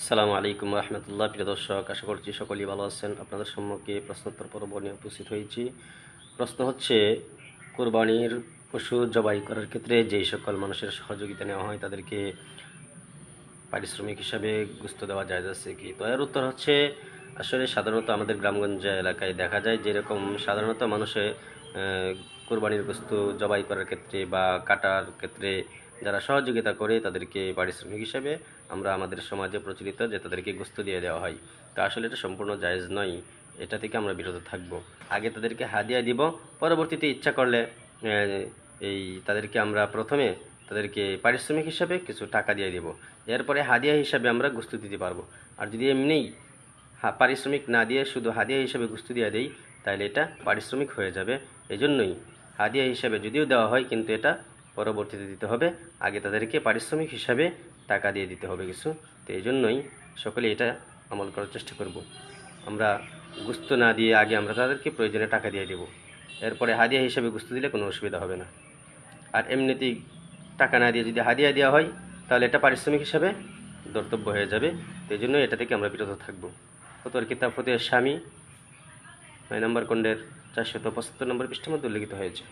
আসসালামু আলাইকুম রহমতুল্লাহ। প্রিয় দর্শক, আশা করছি সকলেই ভালো আছেন। আপনাদের সম্মুখে প্রশ্নোত্তর পর্ব নিয়ে উপস্থিত হয়েছি। প্রশ্ন হচ্ছে, কোরবানির পশু জবাই করার ক্ষেত্রে যেই সকল মানুষের সহযোগিতা নেওয়া হয় তাদেরকে পারিশ্রমিক হিসাবে গোশত দেওয়া জায়েজ আছে কি? তো এর উত্তর হচ্ছে, আসলে সাধারণত আমাদের গ্রামগঞ্জ এলাকায় দেখা যায় যেরকম সাধারণত মানুষে কোরবানির গোশত জবাই করার ক্ষেত্রে বা কাটার ক্ষেত্রে যারা সহযোগিতা করে তাদেরকে পারিশ্রমিক হিসাবে আমরা আমাদের সমাজে প্রচলিত যে তাদেরকে গোশত দিয়ে দেওয়া হয়। তো আসলে এটা সম্পূর্ণ জায়েজ নয়, এটা থেকে আমরা বিরত থাকব। আগে তাদেরকে হাদিয়া দিব, পরবর্তীতে ইচ্ছা করলে এই তাদেরকে আমরা প্রথমে তাদেরকে পারিশ্রমিক হিসাবে কিছু টাকা দিয়ে দেব, এরপরে হাদিয়া হিসাবে আমরা গোশত দিতে পারবো। আর যদি এমনিই পারিশ্রমিক না দিয়ে শুধু হাদিয়া হিসাবে গোশত দিয়ে দেই, তাহলে এটা পারিশ্রমিক হয়ে যাবে। এই জন্যই হাদিয়া হিসাবে যদিও দেওয়া হয়, কিন্তু এটা পরবর্তীতে দিতে হবে, আগে তাদেরকে পারিশ্রমিক হিসাবে টাকা দিয়ে দিতে হবে কিছু। তো এই জন্যই সকলে এটা আমল করার চেষ্টা করব। আমরা গোশত না দিয়ে আগে আমরা তাদেরকে প্রয়োজনে টাকা দিয়ে দেব, এরপরে হাদিয়া হিসাবে গোশত দিলে কোনো অসুবিধা হবে না। আর এমনিতেই টাকা না দিয়ে যদি হাদিয়া দেওয়া হয়, তাহলে এটা পারিশ্রমিক হিসাবে ধর্তব্য হয়ে যাবে। তো এই জন্য এটা থেকে আমরা বিরত থাকবো। ফতোয়ার কিতাব ফতোয়া স্বামী 9 নম্বর খণ্ডের 475 নম্বর পৃষ্ঠার মধ্যে উল্লেখিত হয়েছে।